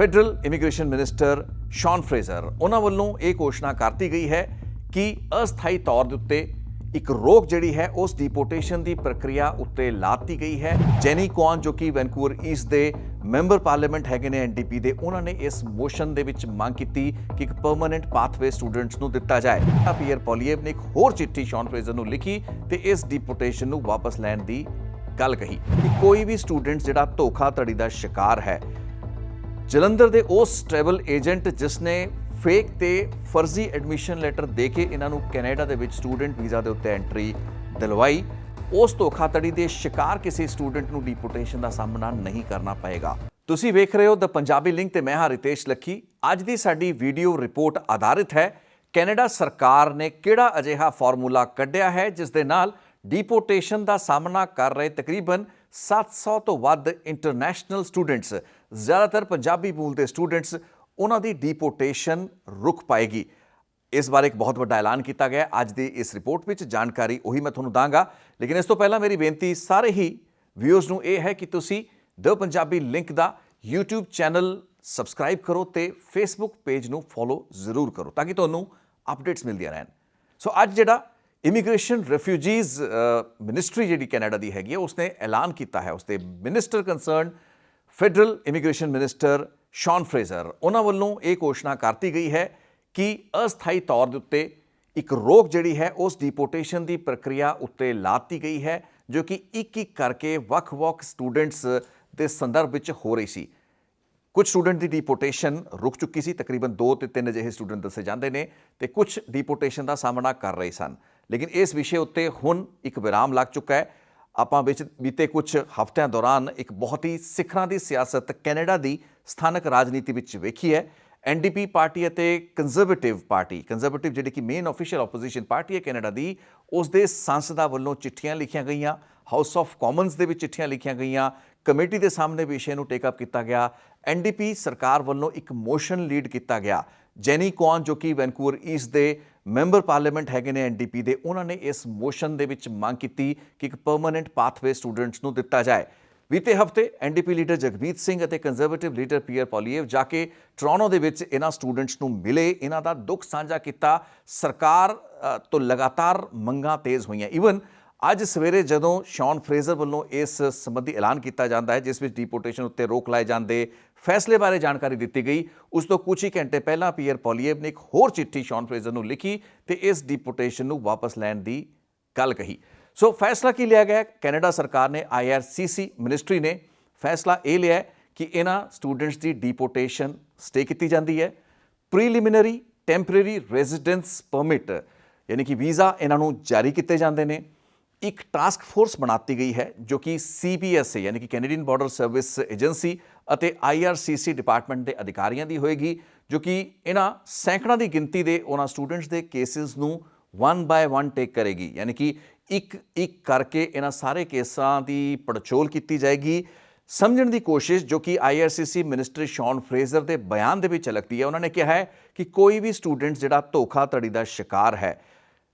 Federal immigration minister ਸ਼ੌਨ Fraser ਉਹਨਾਂ ਵੱਲੋਂ ਇਹ ਘੋਸ਼ਣਾ ਕਰਤੀ ਗਈ ਹੈ ਕਿ ਅਸਥਾਈ ਤੌਰ ਦੇ ਉੱਤੇ ਇੱਕ ਰੋਕ ਜਿਹੜੀ ਹੈ ਉਸ ਡਿਪੋਰਟੇਸ਼ਨ ਦੀ ਪ੍ਰਕਿਰਿਆ ਉੱਤੇ ਲਾਤੀ ਗਈ ਹੈ। ਜੈਨੀ ਕੁਆਨ ਜੋ ਕਿ ਵੈਨਕੂਵਰ ਈਸਟ ਦੇ ਮੈਂਬਰ ਪਾਰਲੀਮੈਂਟ ਹੈਗੇ ਨੇ ਐਨਡੀਪੀ ਦੇ, ਉਹਨਾਂ ਨੇ ਇਸ ਮੋਸ਼ਨ ਦੇ ਵਿੱਚ ਮੰਗ ਕੀਤੀ ਕਿ ਇੱਕ ਪਰਮਨੈਂਟ ਪਾਥਵੇ ਸਟੂਡੈਂਟਸ ਨੂੰ ਦਿੱਤਾ ਜਾਏ। ਪੀਅਰ ਪੋਲੀਏਵ ਨੇ ਇੱਕ ਹੋਰ ਚਿੱਠੀ ਸ਼ੌਨ ਫਰੇਜ਼ਰ ਨੂੰ ਲਿਖੀ ਤੇ ਇਸ ਡਿਪੋਰਟੇਸ਼ਨ ਨੂੰ ਵਾਪਸ ਲੈਣ ਦੀ ਗੱਲ ਕਹੀ ਕਿ ਕੋਈ ਵੀ ਸਟੂਡੈਂਟ ਜਿਹੜਾ ਧੋਖਾਧੜੀ ਦਾ ਸ਼ਿਕਾਰ ਹੈ, ਜਲੰਧਰ ਦੇ ਉਸ ਟਰੈਵਲ ਏਜੰਟ ਜਿਸ ਨੇ ਫੇਕ ਤੇ ਫਰਜ਼ੀ ਐਡਮਿਸ਼ਨ ਲੈਟਰ ਦੇ ਕੇ ਇਹਨਾਂ ਨੂੰ ਕੈਨੇਡਾ ਦੇ ਵਿੱਚ ਸਟੂਡੈਂਟ ਵੀਜ਼ਾ ਦੇ ਉੱਤੇ ਐਂਟਰੀ ਦਿਲਵਾਈ, ਉਸ ਧੋਖਾਧੜੀ ਦੇ ਸ਼ਿਕਾਰ ਕਿਸੇ ਸਟੂਡੈਂਟ ਨੂੰ ਡਿਪੋਰਟੇਸ਼ਨ ਦਾ ਸਾਹਮਣਾ ਨਹੀਂ ਕਰਨਾ ਪਏਗਾ। ਤੁਸੀਂ ਵੇਖ ਰਹੇ ਹੋ ਦ ਪੰਜਾਬੀ ਲਿੰਕ ਤੇ ਮੈਂ ਹਾਂ ਰਿਤੇਸ਼ ਲੱਖੀ। ਅੱਜ ਦੀ ਸਾਡੀ ਵੀਡੀਓ ਰਿਪੋਰਟ ਆਧਾਰਿਤ ਹੈ ਕੈਨੇਡਾ ਸਰਕਾਰ ਨੇ ਕਿਹੜਾ ਅਜਿਹਾ ਫਾਰਮੂਲਾ ਕੱਢਿਆ ਹੈ ਜਿਸ ਦੇ ਨਾਲ ਡਿਪੋਰਟੇਸ਼ਨ ਦਾ ਸਾਹਮਣਾ ਕਰ ਰਹੇ ਤਕਰੀਬਨ 700 ਤੋਂ ਵੱਧ ਇੰਟਰਨੈਸ਼ਨਲ ਸਟੂਡੈਂਟਸ, ਜ਼ਿਆਦਾਤਰ ਪੰਜਾਬੀ ਮੂਲ ਦੇ ਸਟੂਡੈਂਟਸ, ਉਹਨਾਂ ਦੀ ਡਿਪੋਰਟੇਸ਼ਨ ਰੁਕ ਪਾਏਗੀ। ਇਸ ਬਾਰੇ ਇੱਕ ਬਹੁਤ ਵੱਡਾ ਐਲਾਨ ਕੀਤਾ ਗਿਆ ਅੱਜ ਦੀ ਇਸ ਰਿਪੋਰਟ ਵਿੱਚ। ਜਾਣਕਾਰੀ ਉਹੀ ਮੈਂ ਤੁਹਾਨੂੰ ਦਾਂਗਾ, ਲੇਕਿਨ ਇਸ ਤੋਂ ਪਹਿਲਾਂ ਮੇਰੀ ਬੇਨਤੀ ਸਾਰੇ ਹੀ ਵਿਊਅਰਸ ਨੂੰ ਇਹ ਹੈ ਕਿ ਤੁਸੀਂ ਦ ਪੰਜਾਬੀ ਲਿੰਕ ਦਾ YouTube ਚੈਨਲ ਸਬਸਕ੍ਰਾਈਬ ਕਰੋ ਤੇ ਫੇਸਬੁੱਕ ਪੇਜ ਨੂੰ ਫੋਲੋ ਜ਼ਰੂਰ ਕਰੋ ਤਾਂ ਕਿ ਤੁਹਾਨੂੰ ਅਪਡੇਟਸ ਮਿਲਦੀਆਂ ਰਹਿਣ। ਸੋ ਅੱਜ ਜਿਹੜਾ ਇਮੀਗ੍ਰੇਸ਼ਨ ਰਿਫਿਊਜੀਜ਼ ਮਿਨਿਸਟਰੀ ਜਿਹੜੀ ਕੈਨੇਡਾ ਦੀ ਹੈਗੀ ਹੈ, ਉਸਨੇ ਐਲਾਨ ਕੀਤਾ ਹੈ, ਉਸਦੇ minister concern federal immigration minister ਸ਼ੌਨ Fraser, ਉਹਨਾਂ ਵੱਲੋਂ ਇਹ ਘੋਸ਼ਣਾ ਕਰਤੀ ਗਈ ਹੈ ਕਿ ਅਸਥਾਈ ਤੌਰ ਦੇ ਉੱਤੇ ਇੱਕ ਰੋਕ ਜਿਹੜੀ ਹੈ ਉਸ ਡਿਪੋਰਟੇਸ਼ਨ ਦੀ ਪ੍ਰਕਿਰਿਆ ਉੱਤੇ ਲਾਤੀ ਗਈ ਹੈ ਜੋ ਕਿ ਇੱਕ ਕਰਕੇ ਵੱਖ-ਵੱਖ ਸਟੂਡੈਂਟਸ ਦੇ ਸੰਦਰਭ ਵਿੱਚ ਹੋ ਰਹੀ ਸੀ। ਕੁਝ ਸਟੂਡੈਂਟ ਦੀ ਡਿਪੋਰਟੇਸ਼ਨ ਰੁਕ ਚੁੱਕੀ ਸੀ, ਤਕਰੀਬਨ 2 ਤੇ 3 ਅਜਿਹੇ ਸਟੂਡੈਂਟ ਦੱਸੇ ਜਾਂਦੇ ਨੇ ਤੇ ਕੁਝ ਡਿਪੋਰਟੇਸ਼ਨ ਦਾ ਸਾਹਮਣਾ ਕਰ ਰਹੇ ਸਨ। ਲੇਕਿਨ ਇਸ ਵਿਸ਼ੇ ਉੱਤੇ ਹੁਣ ਇੱਕ ਵਿਰਾਮ ਲੱਗ ਚੁੱਕਾ ਹੈ। ਆਪਾਂ ਵਿੱਚ ਬੀਤੇ ਕੁਝ ਹਫ਼ਤਿਆਂ ਦੌਰਾਨ ਇੱਕ ਬਹੁਤ ਹੀ ਸਿਖਰਾਂ ਦੀ ਸਿਆਸਤ ਕੈਨੇਡਾ ਦੀ ਸਥਾਨਕ ਰਾਜਨੀਤੀ ਵਿੱਚ ਵੇਖੀ ਹੈ। ਐਨਡੀਪੀ ਪਾਰਟੀ ਅਤੇ ਕੰਜ਼ਰਵੇਟਿਵ ਜਿਹੜੀ ਕਿ ਮੇਨ ਆਫੀਸ਼ੀਅਲ ਆਪੋਜੀਸ਼ਨ ਪਾਰਟੀ ਹੈ ਕੈਨੇਡਾ ਦੀ, ਉਸ ਦੇ ਸਾਂਸਦਾਂ ਵੱਲੋਂ ਚਿੱਠੀਆਂ ਲਿਖੀਆਂ ਗਈਆਂ, ਹਾਊਸ ਆਫ ਕਾਮਨਸ ਦੇ ਵਿੱਚ ਚਿੱਠੀਆਂ ਲਿਖੀਆਂ ਗਈਆਂ, ਕਮੇਟੀ ਦੇ ਸਾਹਮਣੇ ਵਿਸ਼ੇ ਨੂੰ ਟੇਕ ਅਪ ਕੀਤਾ ਗਿਆ। ਐਨਡੀਪੀ ਸਰਕਾਰ ਵੱਲੋਂ ਇੱਕ ਮੋਸ਼ਨ ਲੀਡ ਕੀਤਾ ਗਿਆ। ਜੈਨੀ ਕੁਆਨ ਜੋ ਕਿ ਵੈਨਕੂਵਰ ਈਸਟ ਦੇ ਮੈਂਬਰ ਪਾਰਲੀਮੈਂਟ ਹੈਗੇ ਨੇ ਐਨਡੀਪੀ ਦੇ, ਉਹਨਾਂ ਨੇ ਇਸ ਮੋਸ਼ਨ ਦੇ ਵਿੱਚ ਮੰਗ ਕੀਤੀ ਕਿ ਇੱਕ ਪਰਮਨੈਂਟ ਪਾਥਵੇ ਸਟੂਡੈਂਟਸ ਨੂੰ ਦਿੱਤਾ ਜਾਏ। ਬੀਤੇ ਹਫ਼ਤੇ ਐਨਡੀਪੀ ਲੀਡਰ ਜਗਮੀਤ ਸਿੰਘ ਅਤੇ ਕੰਜ਼ਰਵੇਟਿਵ ਲੀਡਰ ਪੀਅਰ ਪੋਲੀਏਵ ਜਾ ਕੇ ਟੋਰਾਂਟੋ ਦੇ ਵਿੱਚ ਇਹਨਾਂ ਸਟੂਡੈਂਟਸ ਨੂੰ ਮਿਲੇ, ਇਹਨਾਂ ਦਾ ਦੁੱਖ ਸਾਂਝਾ ਕੀਤਾ। ਸਰਕਾਰ ਤੋਂ ਲਗਾਤਾਰ ਮੰਗਾਂ ਤੇਜ਼ ਹੋਈਆਂ। ਈਵਨ ਅੱਜ ਸਵੇਰੇ ਜਦੋਂ ਸ਼ੌਨ ਫਰੇਜ਼ਰ ਵੱਲੋਂ ਇਸ ਸੰਬੰਧੀ ਐਲਾਨ ਕੀਤਾ ਜਾਂਦਾ ਹੈ ਜਿਸ ਵਿੱਚ ਡਿਪੋਰਟੇਸ਼ਨ ਉੱਤੇ ਰੋਕ ਲਾਏ ਜਾਂਦੇ ਫੈਸਲੇ ਬਾਰੇ ਜਾਣਕਾਰੀ ਦਿੱਤੀ ਗਈ, ਉਸ ਤੋਂ ਕੁਝ ਹੀ ਘੰਟੇ ਪਹਿਲਾਂ ਪੀਅਰ ਪੋਲੀਏਵ ਨੇ ਇੱਕ ਹੋਰ ਚਿੱਠੀ ਸ਼ੌਨ ਫਰੇਜ਼ਰ ਨੂੰ ਲਿਖੀ ਤੇ ਇਸ ਡਿਪੋਰਟੇਸ਼ਨ ਨੂੰ ਵਾਪਸ ਲੈਣ ਦੀ ਗੱਲ ਕਹੀ। ਸੋ ਫੈਸਲਾ ਕੀ ਲਿਆ ਗਿਆ? ਕੈਨੇਡਾ ਸਰਕਾਰ ਨੇ IRCC ਮਿਨਿਸਟਰੀ ਨੇ ਫੈਸਲਾ ਇਹ ਲਿਆ ਕਿ ਇਹਨਾਂ ਸਟੂਡੈਂਟਸ ਦੀ ਡਿਪੋਰਟੇਸ਼ਨ ਸਟੇ ਕੀਤੀ ਜਾਂਦੀ ਹੈ। ਪ੍ਰੀਲਿਮਿਨਰੀ ਟੈਂਪਰੇਰੀ ਰੈਜ਼ੀਡੈਂਸ ਪਰਮਿਟ ਯਾਨੀ ਕਿ ਵੀਜ਼ਾ ਇਹਨਾਂ ਨੂੰ ਜਾਰੀ ਕੀਤੇ ਜਾਂਦੇ ਨੇ। ਇੱਕ ਟਾਸਕ ਫੋਰਸ ਬਣਾਤੀ ਗਈ ਹੈ ਜੋ ਕਿ CBSA ਯਾਨੀ ਕਿ ਕੈਨੇਡੀਅਨ ਬਾਰਡਰ ਸਰਵਿਸ ਏਜੰਸੀ ਅਤੇ IRCC ਡਿਪਾਰਟਮੈਂਟ ਦੇ ਅਧਿਕਾਰੀਆਂ ਦੀ ਹੋਏਗੀ, ਜੋ ਕਿ ਇਹਨਾਂ ਸੈਂਕੜਾਂ ਦੀ ਗਿਣਤੀ ਦੇ ਉਹਨਾਂ ਸਟੂਡੈਂਟਸ ਦੇ ਕੇਸਿਸ ਨੂੰ 1 ਬਾਏ 1 ਟੇਕ ਕਰੇਗੀ। ਯਾਨੀ ਕਿ ਇੱਕ ਕਰਕੇ ਇਹਨਾਂ ਸਾਰੇ ਕੇਸਾਂ ਦੀ ਪੜਚੋਲ ਕੀਤੀ ਜਾਏਗੀ। ਸਮਝਣ ਦੀ ਕੋਸ਼ਿਸ਼ ਜੋ ਕਿ IRCC ਮਿਨਿਸਟਰ ਸ਼ੌਨ ਫਰੇਜ਼ਰ ਦੇ ਬਿਆਨ ਦੇ ਵਿੱਚ ਝਲਕਦੀ ਹੈ। ਉਹਨਾਂ ਨੇ ਕਿਹਾ ਹੈ ਕਿ ਕੋਈ ਵੀ ਸਟੂਡੈਂਟ ਜਿਹੜਾ ਧੋਖਾਧੜੀ ਦਾ ਸ਼ਿਕਾਰ ਹੈ,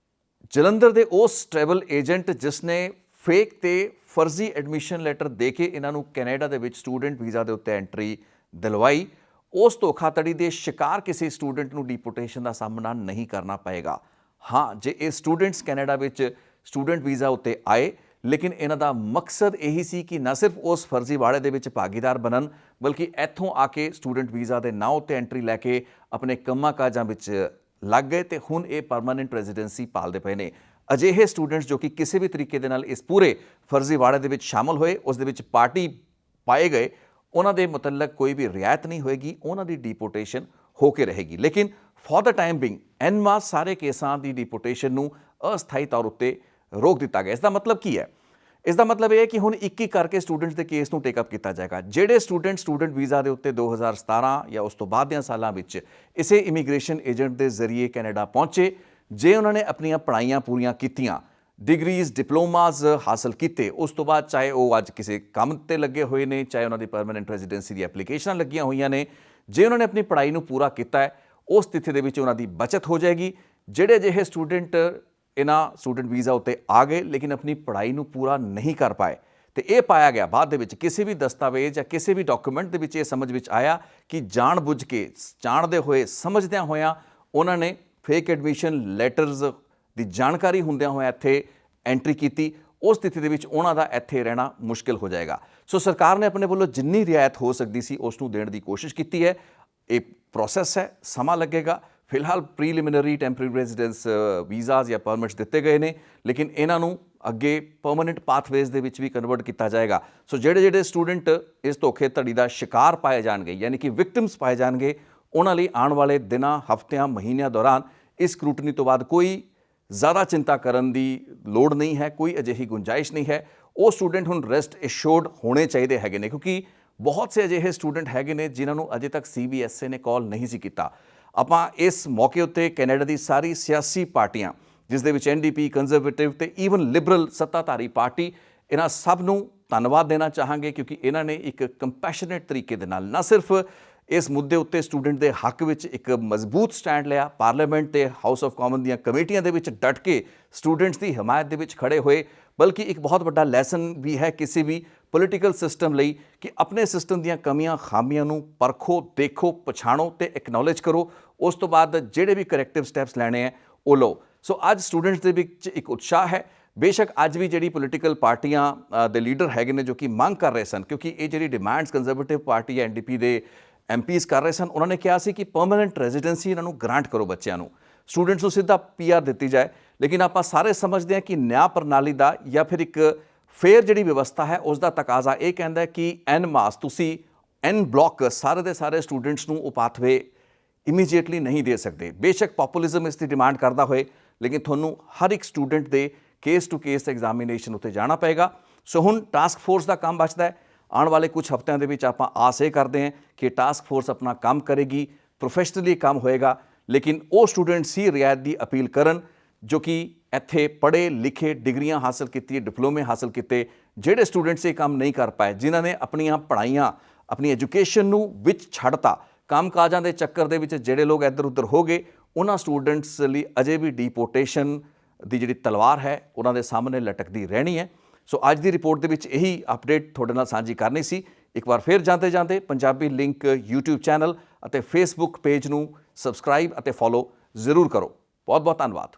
ਜਲੰਧਰ ਦੇ ਉਸ ਟਰੈਵਲ ਏਜੰਟ ਜਿਸ ਨੇ ਫੇਕ ਤੇ ਫਰਜ਼ੀ ਐਡਮਿਸ਼ਨ ਲੈਟਰ ਦੇ ਕੇ ਇਹਨਾਂ ਨੂੰ ਕੈਨੇਡਾ ਦੇ ਵਿੱਚ ਸਟੂਡੈਂਟ ਵੀਜ਼ਾ ਦੇ ਉੱਤੇ ਐਂਟਰੀ ਦਿਲਵਾਈ, ਉਸ ਧੋਖਾਧੜੀ ਦੇ ਸ਼ਿਕਾਰ ਕਿਸੇ ਸਟੂਡੈਂਟ ਨੂੰ ਡਿਪੋਰਟੇਸ਼ਨ ਦਾ ਸਾਹਮਣਾ ਨਹੀਂ ਕਰਨਾ ਪਏਗਾ। ਹਾਂ, ਜੇ ਇਹ ਸਟੂਡੈਂਟਸ ਕੈਨੇਡਾ ਵਿੱਚ ਸਟੂਡੈਂਟ ਵੀਜ਼ਾ ਉੱਤੇ ਆਏ, ਲੇਕਿਨ ਇਹਨਾਂ ਦਾ ਮਕਸਦ ਇਹੀ ਸੀ ਕਿ ਨਾ ਸਿਰਫ ਉਸ ਫਰਜ਼ੀ ਵਾੜੇ ਦੇ ਵਿੱਚ ਭਾਗੀਦਾਰ ਬਣਨ, ਬਲਕਿ ਇੱਥੋਂ ਆ ਕੇ ਸਟੂਡੈਂਟ ਵੀਜ਼ਾ ਦੇ ਨਾਂ ਉੱਤੇ ਐਂਟਰੀ ਲੈ ਕੇ ਆਪਣੇ ਕੰਮਾਂ ਕਾਜਾਂ ਵਿੱਚ ਲੱਗ ਗਏ ਤੇ ਹੁਣ ਇਹ ਪਰਮਾਨੈਂਟ ਰੈਜ਼ੀਡੈਂਸੀ ਪਾਲਦੇ ਪਏ ਨੇ। ਅਜਿਹੇ ਸਟੂਡੈਂਟਸ ਜੋ ਕਿ ਕਿਸੇ ਵੀ ਤਰੀਕੇ ਦੇ ਨਾਲ ਇਸ ਪੂਰੇ ਫਰਜ਼ੀ ਵਾੜੇ ਦੇ ਵਿੱਚ ਸ਼ਾਮਲ ਹੋਏ, ਉਸ ਦੇ ਵਿੱਚ ਪਾਰਟੀ ਪਾਏ ਗਏ, ਉਹਨਾਂ ਦੇ ਮੁਤਲਕ ਕੋਈ ਵੀ ਰਿਆਇਤ ਨਹੀਂ ਹੋਏਗੀ, ਉਹਨਾਂ ਦੀ ਡਿਪੋਰਟੇਸ਼ਨ ਹੋ ਕੇ ਰਹੇਗੀ। ਲੇਕਿਨ ਫॉर द ਟਾਈਮ ਬਿੰਗ ਐਨ ਮਾਸ ਸਾਰੇ ਕੇਸਾਂ ਦੀ ਡਿਪੋਰਟੇਸ਼ਨ ਨੂੰ ਅਸਥਾਈ ਤੌਰ ਉੱਤੇ ਰੋਕ ਦਿੱਤਾ ਗਿਆ। ਇਸ ਦਾ ਮਤਲਬ ਕੀ ਹੈ? ਇਸ ਦਾ ਮਤਲਬ ਇਹ ਹੈ ਕਿ ਹੁਣ ਇੱਕ ਕਰਕੇ ਸਟੂਡੈਂਟਸ ਦੇ ਕੇਸ ਨੂੰ ਟੇਕ ਅਪ ਕੀਤਾ ਜਾਏਗਾ। ਜਿਹੜੇ ਸਟੂਡੈਂਟ ਵੀਜ਼ਾ ਦੇ ਉੱਤੇ 2017 ਜਾਂ ਉਸ ਤੋਂ ਬਾਅਦ ਦੇ ਸਾਲਾਂ ਵਿੱਚ ਇਸੇ ਇਮੀਗ੍ਰੇਸ਼ਨ ਏਜੰਟ ਦੇ ਜ਼ਰੀਏ ਕੈਨੇਡਾ ਪਹੁੰਚੇ, ਜੇ ਉਹਨਾਂ ਨੇ ਆਪਣੀਆਂ ਪੜ੍ਹਾਈਆਂ ਪੂਰੀਆਂ ਕੀਤੀਆਂ, ਡਿਗਰੀਜ਼ ਡਿਪਲੋਮਾਸ ਹਾਸਲ ਕੀਤੇ, ਉਸ ਤੋਂ ਬਾਅਦ ਚਾਹੇ ਉਹ ਅੱਜ ਕਿਸੇ ਕੰਮ ਤੇ ਲੱਗੇ ਹੋਏ ਨੇ, ਚਾਹੇ ਉਹਨਾਂ ਦੀ ਪਰਮਾਨੈਂਟ ਰੈਜ਼ੀਡੈਂਸੀ ਦੀ ਐਪਲੀਕੇਸ਼ਨਾਂ ਲੱਗੀਆਂ ਹੋਈਆਂ ਨੇ, ਜੇ ਉਹਨਾਂ ਨੇ ਆਪਣੀ ਪੜ੍ਹਾਈ ਨੂੰ ਪੂਰਾ ਕੀਤਾ ਹੈ, ਉਸ ਸਥਿਤੀ ਦੇ ਵਿੱਚ ਉਹਨਾਂ ਦੀ ਬਚਤ ਹੋ ਜਾਏਗੀ। ਜਿਹੜੇ ਅਜਿਹੇ ਸਟੂਡੈਂਟ ਇਹਨਾਂ ਸਟੂਡੈਂਟ ਵੀਜ਼ਾ ਉੱਤੇ ਆ ਗਏ ਲੇਕਿਨ ਆਪਣੀ ਪੜ੍ਹਾਈ ਨੂੰ ਪੂਰਾ ਨਹੀਂ ਕਰ ਪਾਏ ਤੇ ਇਹ ਪਾਇਆ ਗਿਆ ਬਾਅਦ ਦੇ ਵਿੱਚ ਕਿਸੇ ਵੀ ਦਸਤਾਵੇਜ਼ ਜਾਂ ਕਿਸੇ ਵੀ ਡਾਕੂਮੈਂਟ ਦੇ ਵਿੱਚ ਇਹ ਸਮਝ ਵਿੱਚ ਆਇਆ ਕਿ ਜਾਣਬੁੱਝ ਕੇ ਜਾਣਦੇ ਹੋਏ ਸਮਝਦਿਆਂ ਹੋਇਆਂ ਉਹਨਾਂ ਨੇ ਫੇਕ ਐਡਮਿਸ਼ਨ ਲੈਟਰਸ ਦੀ ਜਾਣਕਾਰੀ ਹੁੰਦਿਆਂ ਹੋਇਆਂ ਇੱਥੇ ਐਂਟਰੀ ਕੀਤੀ, ਉਸ ਸਥਿਤੀ ਦੇ ਵਿੱਚ ਉਹਨਾਂ ਦਾ ਇੱਥੇ ਰਹਿਣਾ ਮੁਸ਼ਕਿਲ ਹੋ ਜਾਏਗਾ। ਸੋ ਸਰਕਾਰ ਨੇ ਆਪਣੇ ਵੱਲੋਂ ਜਿੰਨੀ ਰਿਆਇਤ ਹੋ ਸਕਦੀ ਸੀ ਉਸ ਨੂੰ ਦੇਣ ਦੀ ਕੋਸ਼ਿਸ਼ ਕੀਤੀ ਹੈ। ਇਹ ਪ੍ਰੋਸੈਸ ਹੈ, ਸਮਾਂ ਲੱਗੇਗਾ। ਫਿਲਹਾਲ ਪ੍ਰੀਲਿਮਿਨਰੀ ਟੈਂਪਰੇਰੀ ਰੈਜ਼ੀਡੈਂਸ ਵੀਜ਼ਾਸ ਜਾਂ ਪਰਮਿਟਸ ਦਿੱਤੇ ਗਏ ਨੇ, ਲੇਕਿਨ ਇਹਨਾਂ ਨੂੰ ਅੱਗੇ ਪਰਮਨੈਂਟ ਪਾਥਵੇਜ਼ ਦੇ ਵਿੱਚ ਵੀ ਕਨਵਰਟ ਕੀਤਾ ਜਾਏਗਾ। ਸੋ ਜਿਹੜੇ ਸਟੂਡੈਂਟ ਇਸ ਧੋਖੇਧੜੀ ਦਾ ਸ਼ਿਕਾਰ ਪਾਏ ਜਾਣਗੇ, ਯਾਨੀ ਕਿ ਵਿਕਟਿਮਸ ਪਾਏ ਜਾਣਗੇ, ਉਹਨਾਂ ਲਈ ਆਉਣ ਵਾਲੇ ਦਿਨਾਂ, ਹਫ਼ਤਿਆਂ, ਮਹੀਨਿਆਂ ਦੌਰਾਨ ਇਸ ਸਕਰੂਟਨੀ ਤੋਂ ਬਾਅਦ ਕੋਈ ਜ਼ਿਆਦਾ ਚਿੰਤਾ ਕਰਨ ਦੀ ਲੋੜ ਨਹੀਂ ਹੈ, ਕੋਈ ਅਜਿਹੀ ਗੁੰਜਾਇਸ਼ ਨਹੀਂ ਹੈ। ਉਹ ਸਟੂਡੈਂਟ ਹੁਣ ਰੈਸਟ ਐਸ਼ੋਰਡ ਹੋਣੇ ਚਾਹੀਦੇ ਹੈਗੇ ਨੇ, ਕਿਉਂਕਿ ਬਹੁਤ ਸੇ ਅਜਿਹੇ ਸਟੂਡੈਂਟ ਹੈਗੇ ਨੇ ਜਿਨ੍ਹਾਂ ਨੂੰ ਅਜੇ ਤੱਕ CBSE ਨੇ ਕਾਲ ਨਹੀਂ ਸੀ ਕੀਤਾ। ਆਪਾਂ ਇਸ ਮੌਕੇ ਉੱਤੇ ਕੈਨੇਡਾ ਦੀ ਸਾਰੀ ਸਿਆਸੀ ਪਾਰਟੀਆਂ, ਜਿਸ ਦੇ ਵਿੱਚ NDP, ਕੰਜ਼ਰਵੇਟਿਵ ਤੇ ਈਵਨ ਲਿਬਰਲ ਸੱਤਾਧਾਰੀ ਪਾਰਟੀ, ਇਹਨਾਂ ਸਭ ਨੂੰ ਧੰਨਵਾਦ ਦੇਣਾ ਚਾਹਾਂਗੇ, ਕਿਉਂਕਿ ਇਹਨਾਂ ਨੇ ਇੱਕ ਕੰਪੈਸ਼ਨੇਟ ਤਰੀਕੇ ਦੇ ਨਾਲ ਨਾ ਸਿਰਫ ਇਸ ਮੁੱਦੇ ਉੱਤੇ ਸਟੂਡੈਂਟ ਦੇ ਹੱਕ ਵਿੱਚ ਇੱਕ ਮਜ਼ਬੂਤ ਸਟੈਂਡ ਲਿਆ, ਪਾਰਲੀਮੈਂਟ ਤੇ ਹਾਊਸ ਆਫ ਕਾਮਨ ਦੀਆਂ ਕਮੇਟੀਆਂ ਦੇ ਵਿੱਚ ਡਟ ਕੇ ਸਟੂਡੈਂਟਸ ਦੀ ਹਮਾਇਤ ਦੇ ਵਿੱਚ ਖੜੇ ਹੋਏ, ਬਲਕਿ ਇੱਕ ਬਹੁਤ ਵੱਡਾ ਲੈਸਨ ਵੀ ਹੈ ਕਿਸੇ ਵੀ ਪੋਲੀਟੀਕਲ ਸਿਸਟਮ ਲਈ ਕਿ ਆਪਣੇ ਸਿਸਟਮ ਦੀਆਂ ਕਮੀਆਂ ਖਾਮੀਆਂ ਨੂੰ ਪਰਖੋ, ਦੇਖੋ, ਪਛਾਣੋ ਤੇ ਐਕਨੋਲੇਜ ਕਰੋ। ਉਸ ਤੋਂ ਬਾਅਦ ਜਿਹੜੇ ਵੀ ਕਰੈਕਟਿਵ ਸਟੈਪਸ ਲੈਣੇ ਹੈ ਉਹ ਲਓ। ਸੋ ਅੱਜ ਸਟੂਡੈਂਟਸ ਦੇ ਵਿੱਚ ਇੱਕ ਉਤਸ਼ਾਹ ਹੈ। ਬੇਸ਼ੱਕ ਅੱਜ ਵੀ ਜਿਹੜੀ ਪੋਲੀਟੀਕਲ ਪਾਰਟੀਆਂ ਦੇ ਲੀਡਰ ਹੈਗੇ ਨੇ ਜੋ ਕਿ ਮੰਗ ਕਰ ਰਹੇ ਸਨ, ਕਿਉਂਕਿ ਇਹ ਜਿਹੜੀ ਡਿਮਾਂਡਸ ਕੰਜ਼ਰਵੇਟਿਵ ਪਾਰਟੀ ਜਾਂ NDP ਦੇ MPs ਕਰ ਰਹੇ ਸਨ, ਉਹਨਾਂ ਨੇ ਕਿਹਾ ਸੀ ਕਿ ਪਰਮਾਨੈਂਟ ਰੈਜ਼ੀਡੈਂਸੀ ਇਹਨਾਂ ਨੂੰ ਗ੍ਰਾਂਟ ਕਰੋ ਬੱਚਿਆਂ ਨੂੰ, ਸਟੂਡੈਂਟਸ ਨੂੰ ਸਿੱਧਾ PR ਦਿੱਤੀ ਜਾਏ। ਲੇਕਿਨ ਆਪਾਂ ਸਾਰੇ ਸਮਝਦੇ ਹਾਂ ਕਿ ਨਿਆਂ ਪ੍ਰਣਾਲੀ ਦਾ ਜਾਂ ਫਿਰ ਇੱਕ ਫੇਅਰ ਜਿਹੜੀ ਵਿਵਸਥਾ ਹੈ ਉਸ ਦਾ ਤਕਾਜ਼ਾ ਇਹ ਕਹਿੰਦਾ ਹੈ ਕਿ ਐਨ ਮਾਸ ਤੁਸੀਂ ਐਨ ਬਲੌਕ ਸਾਰੇ ਦੇ ਸਾਰੇ ਸਟੂਡੈਂਟਸ ਨੂੰ ਉਹ ਪਾਥਵੇ ਇਮੀਡੀਏਟਲੀ ਨਹੀਂ ਦੇ ਸਕਦੇ। ਬੇਸ਼ੱਕ ਪੋਪੂਲਿਜ਼ਮ ਇਸ ਦੀ ਡਿਮਾਂਡ ਕਰਦਾ ਹੋਏ, ਲੇਕਿਨ ਤੁਹਾਨੂੰ ਹਰ ਇੱਕ ਸਟੂਡੈਂਟ ਦੇ ਕੇਸ ਟੂ ਕੇਸ ਐਗਜ਼ਾਮੀਨੇਸ਼ਨ ਉੱਤੇ ਜਾਣਾ ਪਏਗਾ। ਸੋ ਹੁਣ ਟਾਸਕ ਫੋਰਸ ਦਾ ਕੰਮ ਬਚਦਾ ਹੈ। ਆਉਣ ਵਾਲੇ ਕੁਝ ਹਫ਼ਤਿਆਂ ਦੇ ਵਿੱਚ ਆਪਾਂ ਆਸ ਇਹ ਕਰਦੇ ਹਾਂ ਕਿ ਟਾਸਕ ਫੋਰਸ ਆਪਣਾ ਕੰਮ ਕਰੇਗੀ, ਪ੍ਰੋਫੈਸ਼ਨਲੀ ਕੰਮ ਹੋਏਗਾ, ਲੇਕਿਨ ਉਹ ਸਟੂਡੈਂਟਸ ਹੀ ਰਿਆਇਤ ਦੀ ਅਪੀਲ ਕਰਨ ਜੋ ਕਿ ਇੱਥੇ ਪੜ੍ਹੇ ਲਿਖੇ, ਡਿਗਰੀਆਂ ਹਾਸਲ ਕੀਤੀ, ਡਿਪਲੋਮੇ ਹਾਸਲ ਕੀਤੇ। ਜਿਹੜੇ ਸਟੂਡੈਂਟਸ ਇਹ ਕੰਮ ਨਹੀਂ ਕਰ ਪਾਏ, ਜਿਨ੍ਹਾਂ ਨੇ ਆਪਣੀਆਂ ਪੜ੍ਹਾਈਆਂ, ਆਪਣੀ ਐਜੂਕੇਸ਼ਨ ਨੂੰ ਵਿੱਚ ਛੱਡਤਾ, ਕੰਮ ਕਾਜਾਂ ਦੇ ਚੱਕਰ ਦੇ ਵਿੱਚ ਜਿਹੜੇ ਲੋਕ ਇੱਧਰ ਉੱਧਰ ਹੋ ਗਏ, ਉਹਨਾਂ ਸਟੂਡੈਂਟਸ ਲਈ ਅਜੇ ਵੀ ਡੀਪੋਰਟੇਸ਼ਨ ਦੀ ਜਿਹੜੀ ਤਲਵਾਰ ਹੈ ਉਹਨਾਂ ਦੇ ਸਾਹਮਣੇ ਲਟਕਦੀ ਰਹਿਣੀ ਹੈ। ਸੋ ਅੱਜ ਦੀ ਰਿਪੋਰਟ ਦੇ ਵਿੱਚ ਇਹੀ ਅਪਡੇਟ ਤੁਹਾਡੇ ਨਾਲ ਸਾਂਝੀ ਕਰਨੀ ਸੀ। ਇੱਕ ਵਾਰ ਫਿਰ ਜਾਂਦੇ ਪੰਜਾਬੀ ਲਿੰਕ YouTube ਚੈਨਲ ਅਤੇ Facebook ਪੇਜ ਨੂੰ ਸਬਸਕ੍ਰਾਈਬ ਅਤੇ ਫੋਲੋ ਜ਼ਰੂਰ ਕਰੋ। ਬਹੁਤ ਬਹੁਤ ਧੰਨਵਾਦ।